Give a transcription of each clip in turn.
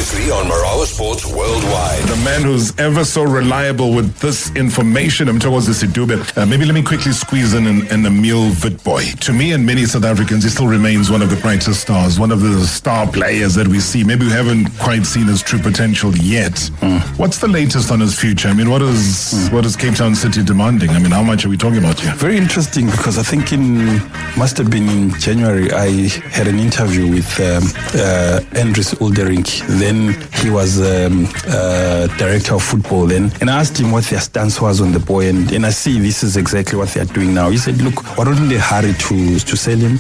exclusively on Marawa Sports Worldwide. The man who's ever so reliable with this information, I'm towards the Sidube. Maybe let me quickly squeeze in Emil Witboy. To me and many South Africans, he still remains one of the brightest stars, one of the star players that we see. Maybe we haven't quite seen his true potential yet. What's the latest on his future? I mean, what is Cape Town City demanding? I mean, how much are we talking about here? Very interesting, because I think must have been in January, I had an interview with Andries Uldering. Then he was director of football then, and I asked him what their stance was on the boy, and I see this is exactly what they are doing now. He said, look, why don't they hurry to sell him?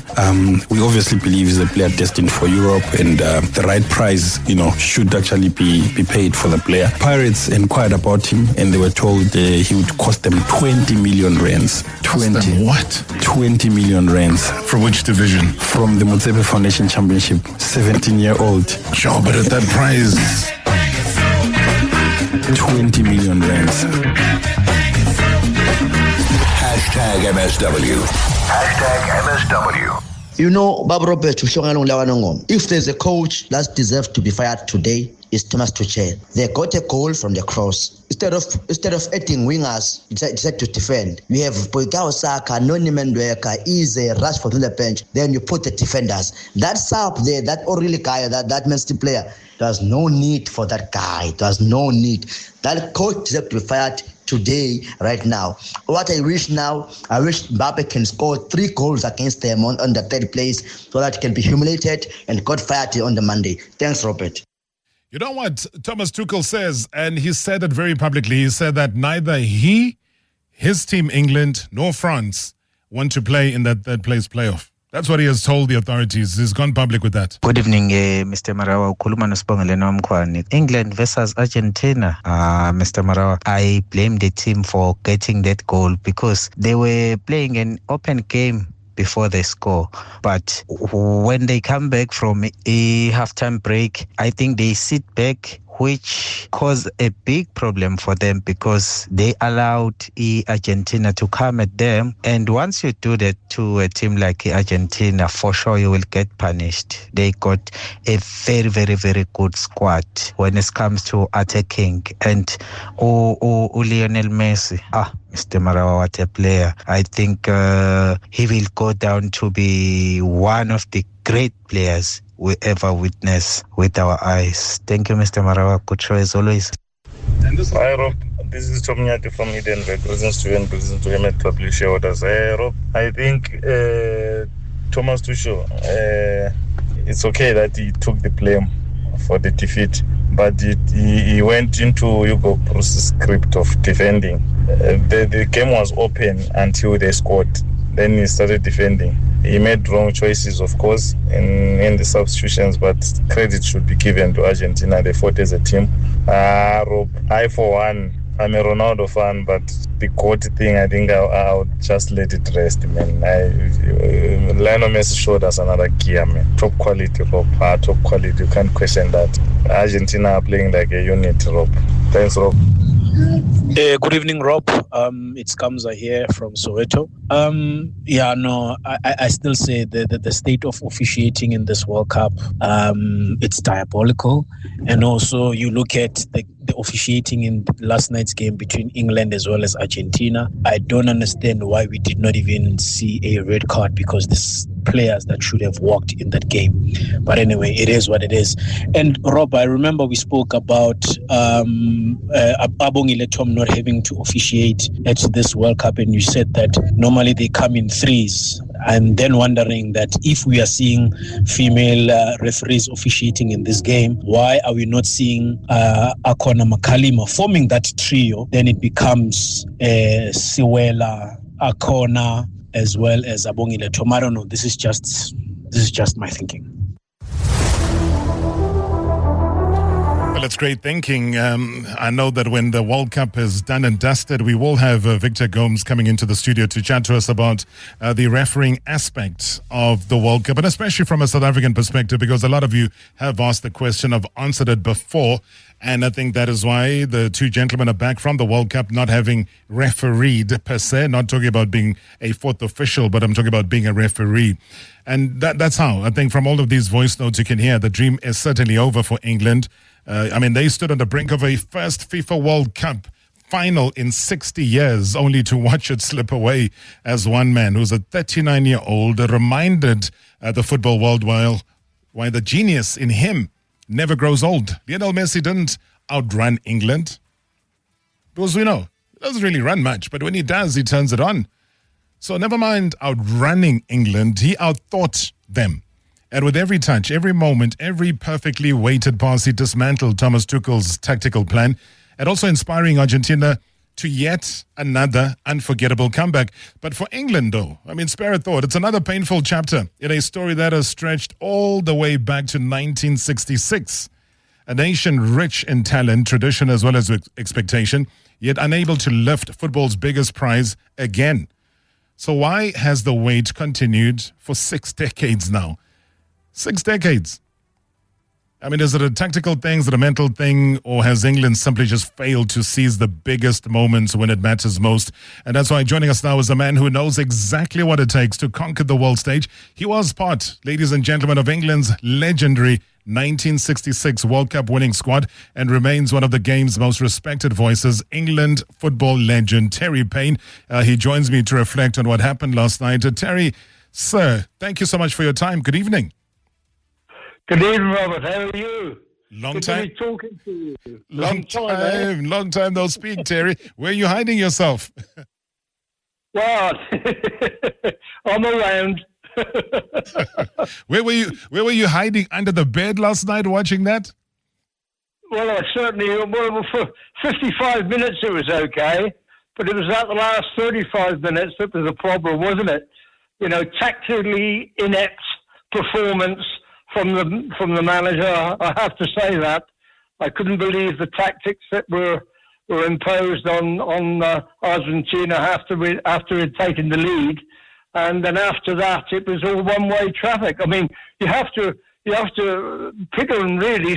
We obviously believe he's a player destined for Europe, and the right price, should actually be paid for the player. Pirates inquired about him, and they were told he would cost them 20 million rands. 20 what? 20 million rands. From which division? From the Motsepe Foundation Championship. 17-year-old. Sure, but at that price, 20 million rands. Hashtag MSW. Hashtag MSW. You know, Bob Robert, if there's a coach that deserves to be fired today, it's Thomas Tuchel. They got a goal from the cross. Instead of adding wingers, decide to defend. We have Boykao Saka, Noni Mendoeka, Eze, Rashford on the bench. Then you put the defenders. That sub there, that O'Reilly guy, that Manchester player, there's no need for that guy. There's no need. That coach deserves to be fired today, right now. What I wish now, I wish Mbappe can score 3 goals against them on the third place, so that he can be humiliated and got fired on the Monday. Thanks, Robert. You know what Thomas Tuchel says, and he said it very publicly. He said that neither he, his team England, nor France want to play in that third place playoff. That's what he has told the authorities. He's gone public with that. Good evening, Mr. Marawa. England versus Argentina. Mr. Marawa, I blame the team for getting that goal because they were playing an open game before they score. But when they come back from a halftime break, I think they sit back, which caused a big problem for them because they allowed Argentina to come at them. And once you do that to a team like Argentina, for sure you will get punished. They got a very, very, very good squad when it comes to attacking. And Lionel Messi, Mr. Marawa, what a player. I think he will go down to be one of the great players we ever witness with our eyes. Thank you, Mr. Marawa. Good show as always. Hi, Rob. This is Tom Nyati from Edenberg. Greetings to you and greetings to MSW shareholders. Rob, I think Thomas Tuchel, it's okay that he took the blame for the defeat, but he went into Hugo Broos's script of defending. The game was open until they scored. Then he started defending. He made wrong choices, of course, in the substitutions, but credit should be given to Argentina. They fought as a team. Rob, I, for one, I'm a Ronaldo fan, but the GOAT thing, I think I'll just let it rest, man. Lionel Messi showed us another gear, man. Top quality, Rob. Top quality. You can't question that. Argentina are playing like a unit, Rob. Thanks, Rob. Good evening, Rob. It's Kamza here from Soweto. I still say that the state of officiating in this World Cup, it's diabolical. And also you look at the officiating in last night's game between England as well as Argentina. I don't understand why we did not even see a red card, because there's players that should have walked in that game. But anyway, it is what it is. And Rob, I remember we spoke about Abongile Tom not having to officiate at this World Cup, and you said that normally they come in threes. I'm then wondering that if we are seeing female referees officiating in this game, why are we not seeing Akona Makalima forming that trio? Then it becomes Siwela, Akona, as well as Abongile Tom. I don't know. This is just my thinking. Well, it's great thinking. I know that when the World Cup is done and dusted, we will have Victor Gomes coming into the studio to chat to us about the refereeing aspect of the World Cup, and especially from a South African perspective, because a lot of you have asked the question, I've answered it before. And I think that is why the two gentlemen are back from the World Cup, not having refereed per se, not talking about being a fourth official, but I'm talking about being a referee. And that's how, I think from all of these voice notes you can hear, the dream is certainly over for England. They stood on the brink of a first FIFA World Cup final in 60 years, only to watch it slip away as one man who's a 39-year-old reminded the football world why the genius in him never grows old. Lionel Messi didn't outrun England. Because we know, he doesn't really run much, but when he does, he turns it on. So never mind outrunning England, he outthought them. And with every touch, every moment, every perfectly weighted pass, he dismantled Thomas Tuchel's tactical plan, and also inspiring Argentina to yet another unforgettable comeback. But for England, though, spare a thought, it's another painful chapter in a story that has stretched all the way back to 1966. A nation rich in talent, tradition, as well as expectation, yet unable to lift football's biggest prize again. So why has the wait continued for 6 decades now? 6 decades. Is it a tactical thing, is it a mental thing, or has England simply just failed to seize the biggest moments when it matters most? And that's why joining us now is a man who knows exactly what it takes to conquer the world stage. He was part, ladies and gentlemen, of England's legendary 1966 World Cup winning squad and remains one of the game's most respected voices, England football legend Terry Paine. He joins me to reflect on what happened last night. Terry, sir, thank you so much for your time. Good evening. Good evening, Robert. How are you? Long time. Good to be talking to you. Long time no speak, Terry. Where are you hiding yourself? Well, I'm around. Where were you hiding under the bed last night watching that? Well, for 55 minutes it was okay, but it was at the last 35 minutes that was a problem, wasn't it? Tactically inept performance from the manager. I have to say that. I couldn't believe the tactics that were imposed on Argentina after it had taken the lead. And then after that, it was all one-way traffic. You have to Pickering really,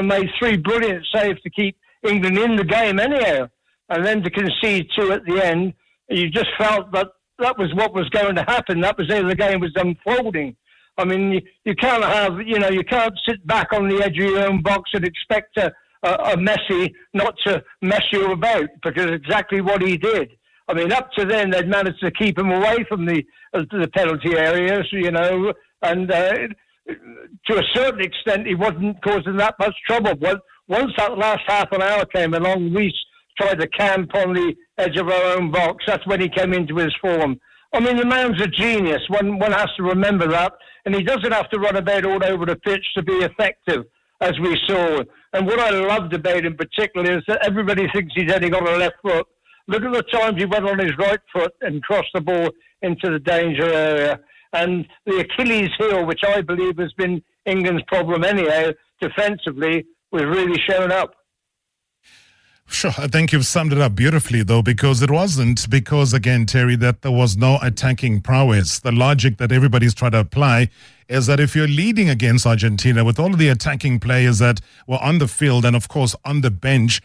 made 3 brilliant saves to keep England in the game anyhow. And then to concede 2 at the end, you just felt that was what was going to happen. That was how the game was unfolding. You can't you can't sit back on the edge of your own box and expect a Messi not to mess you about, because exactly what he did. Up to then, they'd managed to keep him away from the penalty areas, and to a certain extent, he wasn't causing that much trouble. But once that last half an hour came along, we tried to camp on the edge of our own box. That's when he came into his form. The man's a genius. One has to remember that. And he doesn't have to run about all over the pitch to be effective, as we saw. And what I loved about him particularly is that everybody thinks he's only got a left foot. Look at the times he went on his right foot and crossed the ball into the danger area. And the Achilles heel, which I believe has been England's problem anyhow, defensively, was really showing up. Sure, I think you've summed it up beautifully, though, because it wasn't because, again, Terry, that there was no attacking prowess. The logic that everybody's trying to apply is that if you're leading against Argentina with all of the attacking players that were on the field and, of course, on the bench,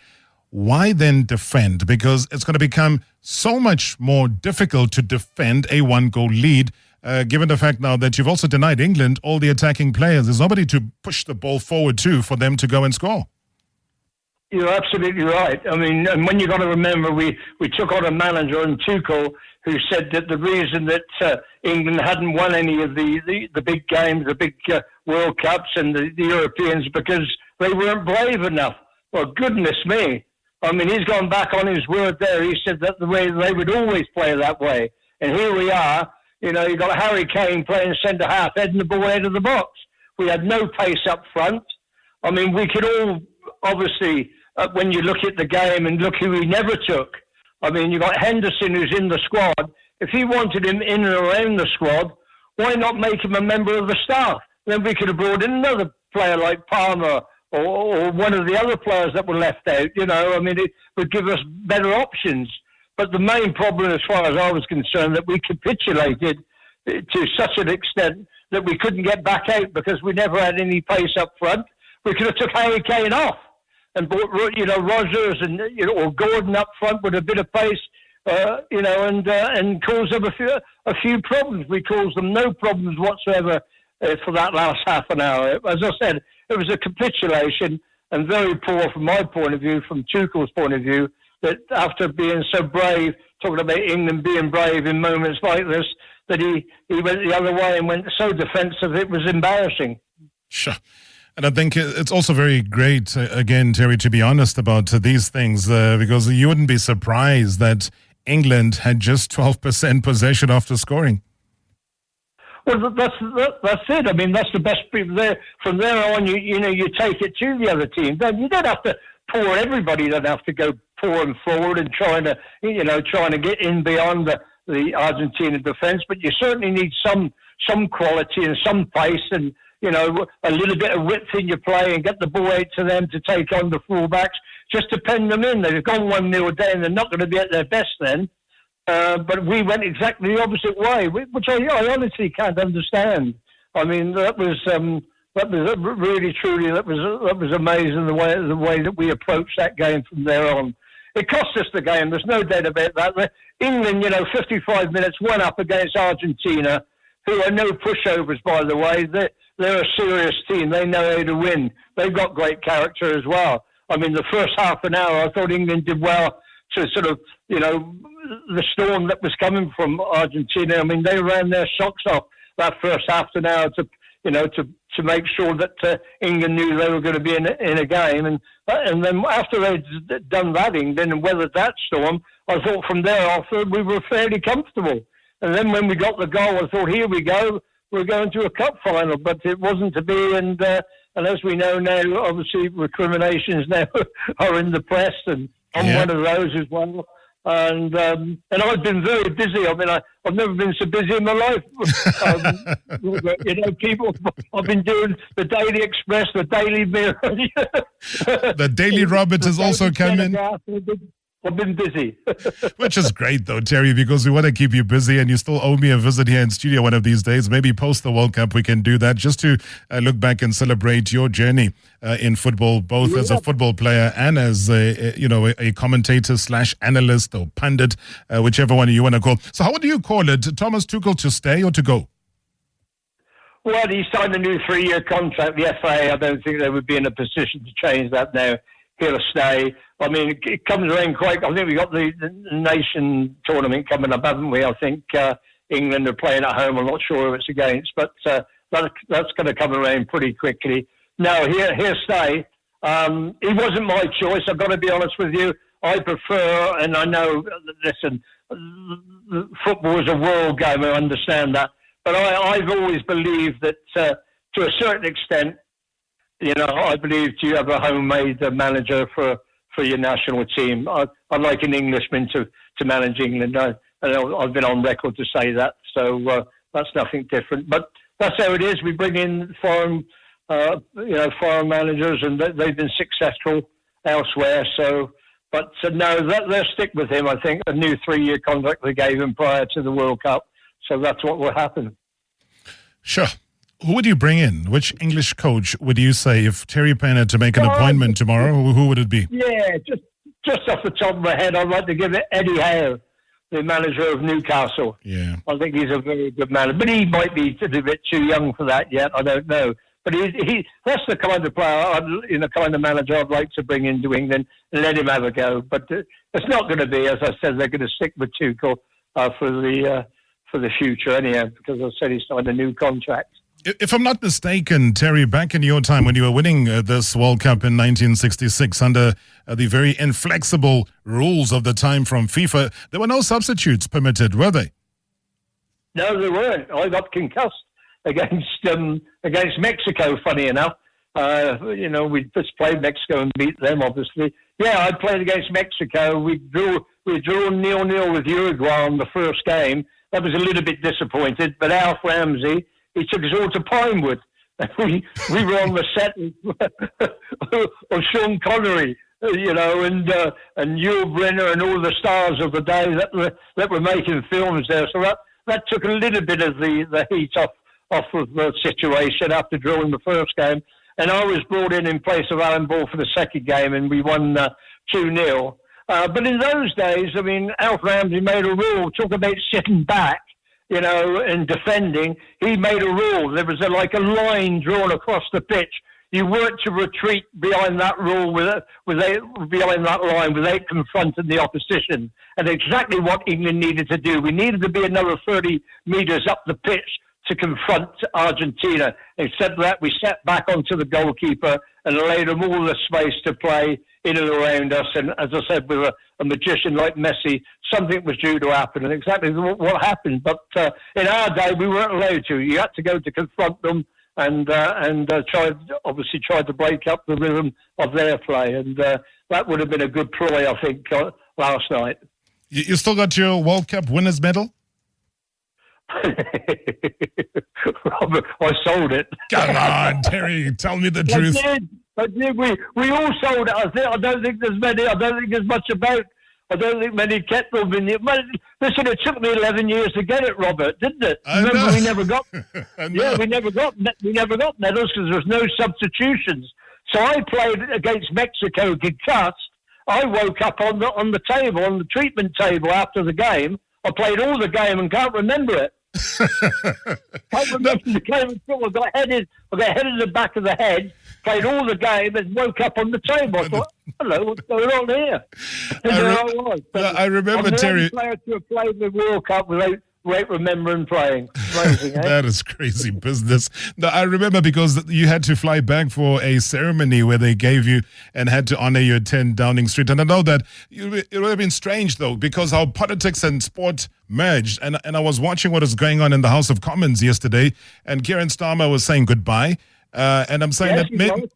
why then defend? Because it's going to become so much more difficult to defend a 1-goal lead, given the fact now that you've also denied England all the attacking players. There's nobody to push the ball forward to for them to go and score. You're absolutely right. And when you've got to remember, we took on a manager in Tuchel who said that the reason that England hadn't won any of the big games, the big World Cups and the Europeans, because they weren't brave enough. Well, goodness me. He's gone back on his word there. He said that the way they would always play that way. And here we are. You've got Harry Kane playing centre-half, heading the ball out of the box. We had no pace up front. We could all, obviously, when you look at the game and look who he never took. You've got Henderson, who's in the squad. If he wanted him in and around the squad, why not make him a member of the staff? Then we could have brought in another player like Palmer or one of the other players that were left out. It would give us better options. But the main problem, as far as I was concerned, that we capitulated to such an extent that we couldn't get back out because we never had any pace up front. We could have took Harry Kane off. and brought, Rogers and, or Gordon up front with a bit of pace, and caused them a few problems. We caused them no problems whatsoever for that last half an hour. As I said, it was a capitulation and very poor from my point of view, from Tuchel's point of view, that after being so brave, talking about England being brave in moments like this, that he went the other way and went so defensive, it was embarrassing. Sure. And I think it's also very great, again, Terry, to be honest about these things, because you wouldn't be surprised that England had just 12% possession after scoring. Well, that's it. I mean, that's the best people there. From there on, you take it to the other team. You don't have to pour everybody. Don't have to go pouring forward and trying to get in beyond the Argentina defence. But you certainly need some quality and some pace and a little bit of width in your play and get the ball out to them to take on the fullbacks. Just to pen them in. They've gone 1-0 down. They're not going to be at their best then. But we went exactly the opposite way, which I honestly can't understand. I mean, that was really, truly, that was amazing the way that we approached that game from there on. It cost us the game. There's no doubt about that. England, 55 minutes, went up against Argentina, who are no pushovers, by the way. They're a serious team. They know how to win. They've got great character as well. I mean, the first half an hour, I thought England did well to sort of, the storm that was coming from Argentina. I mean, they ran their socks off that first half an hour to make sure that England knew they were going to be in a game. And then after they'd done that, England, and weathered that storm, I thought from there off we were fairly comfortable. And then when we got the goal, I thought, here we go, we're going to a cup final. But it wasn't to be. And as we know now, obviously recriminations now are in the press, and I'm one of those as well. And I've been very busy. I mean, I've never been so busy in my life. People, I've been doing the Daily Express, the Daily Mirror. The Daily Robert has also come in. I've been busy. Which is great, though, Terry, because we want to keep you busy, and you still owe me a visit here in studio one of these days. Maybe post the World Cup we can do that, just to look back and celebrate your journey in football, both as a football player and as a commentator / analyst or pundit, whichever one you want to call. So how do you call it? Thomas Tuchel to stay or to go? Well, he signed a new 3-year contract. The FA, I don't think they would be in a position to change that now. He'll stay. I mean, it comes around quite. I think we got the Nation tournament coming up, haven't we? I think England are playing at home. I'm not sure who it's against, but that's going to come around pretty quickly. No, he'll stay. He wasn't my choice. I've got to be honest with you. I prefer, and I know. Listen, football is a world game. I understand that, but I've always believed that to a certain extent. I believe you have a homemade manager for your national team. I'd like an Englishman to manage England. I've been on record to say that, so that's nothing different. But that's how it is. We bring in foreign managers, and they've been successful elsewhere. But they'll stick with him. I think a new 3-year contract they gave him prior to the World Cup. So that's what will happen. Sure. Who would you bring in? Which English coach would you say, if Terry Paine had to make an appointment tomorrow, who would it be? Yeah, just off the top of my head, I'd like to give it Eddie Howe, the manager of Newcastle. Yeah, I think he's a very good manager, but he might be a bit too young for that yet. I don't know. But that's the kind of player, kind of manager I'd like to bring into England and let him have a go. But it's not going to be, as I said, they're going to stick with Tuchel for the future anyhow, because I said he signed a new contract. If I'm not mistaken, Terry, back in your time when you were winning this World Cup in 1966 under the very inflexible rules of the time from FIFA, there were no substitutes permitted, were they? No, there weren't. I got concussed against Mexico, funny enough. We just played Mexico and beat them, obviously. Yeah, I played against Mexico. We drew 0-0 with Uruguay on the first game. I was a little bit disappointed, but Alf Ramsey, he took us all to Pinewood. We were on the set of Sean Connery, and Yul Brynner and all the stars of the day that were making films there. So that took a little bit of the heat off of the situation after drawing the first game. and I was brought in place of Alan Ball for the second game, and we won 2-0. But in those days, I mean, Alf Ramsey made a rule, talk about sitting back, and defending. He made a rule. There was like a line drawn across the pitch. You weren't to retreat behind that rule, behind that line, without confronting the opposition. And exactly what England needed to do. We needed to be another 30 metres up the pitch to confront Argentina. Instead of that, we sat back onto the goalkeeper and allowed them all the space to play in and around us. And as I said, with a magician like Messi, something was due to happen, and exactly what happened. But in our day, we weren't allowed to. You had to go to confront them and tried to break up the rhythm of their play. And that would have been a good ploy, I think, last night. You still got your World Cup winners medal? Robert, I sold it. Come on, Terry, tell me the truth. I did. We all sold it. I don't think there's many. I don't think there's much about. I don't think many kept them in it. Listen, it took me 11 years to get it, Robert, didn't it? Remember, we never got. Yeah, we never got medals because there was no substitutions. So I played against Mexico concussed. I woke up on the table, on the treatment table after the game. I played all the game and can't remember it. I remember the game until I got headed in the back of the head, played all the game and woke up on the table. I thought, hello, what's going on here? I remember, I'm the Terry. only player to have played the World Cup without remembering playing. Amazing, eh? That is crazy business. No, I remember because you had to fly back for a ceremony where they gave you and had to honor your 10 Downing Street. And I know that it would have been strange, though, because how politics and sport merged. And I was watching what was going on in the House of Commons yesterday, and Keir Starmer was saying goodbye. And I'm saying that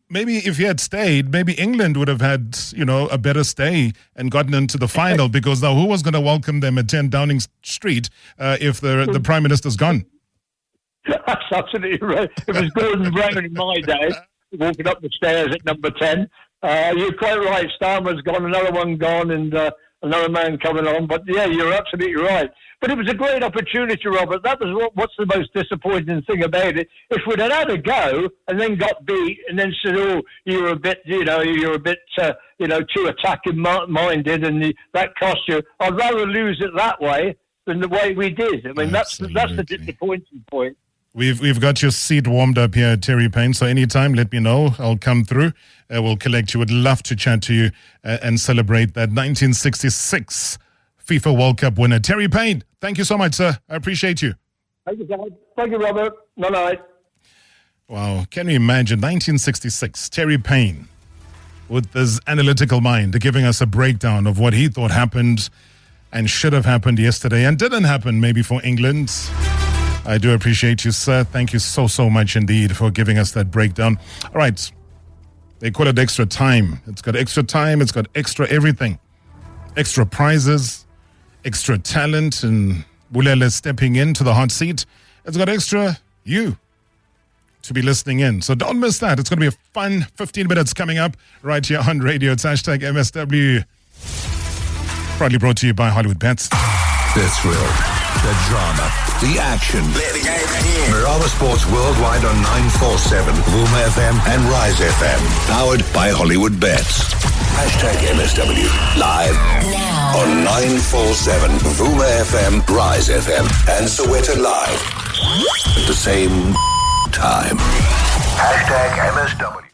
maybe if he had stayed, maybe England would have had, a better stay and gotten into the final, because now who was going to welcome them at 10 Downing Street if the Prime Minister's gone? That's absolutely right. It was Gordon Brown in my day, walking up the stairs at number 10. You're quite right. Starmer's gone, another one gone, and another man coming on. But yeah, you're absolutely right. But it was a great opportunity, Robert. That was what's the most disappointing thing about it. If we'd had a go and then got beat and then said, "Oh, you're a bit, too attacking minded, and that cost you," I'd rather lose it that way than the way we did. I mean, that's the disappointing point. We've got your seat warmed up here, Terry Paine. So anytime, let me know. I'll come through. We'll collect you. Would love to chat to you and celebrate that 1966 FIFA World Cup winner. Terry Paine, thank you so much, sir. I appreciate you. Thank you, guys. Thank you, Robert. Night. Wow. Can you imagine 1966, Terry Paine with this analytical mind giving us a breakdown of what he thought happened and should have happened yesterday and didn't happen maybe for England. I do appreciate you, sir. Thank you so, so much indeed for giving us that breakdown. All right. They call it extra time. It's got extra time. It's got extra everything. Extra prizes, extra talent, and Bulele stepping into the hot seat. It's got extra you to be listening in. So don't miss that. It's going to be a fun 15 minutes coming up right here on radio. It's hashtag MSW. Proudly brought to you by Hollywood Bets. The thrill, the drama, the action. Marawa Sports Worldwide on 947, Vuma FM and Rise FM. Powered by Hollywood Bets. Hashtag MSW. Live now on 947, Vuma FM, Rise FM, and Soweto Live. At the same time. Hashtag MSW.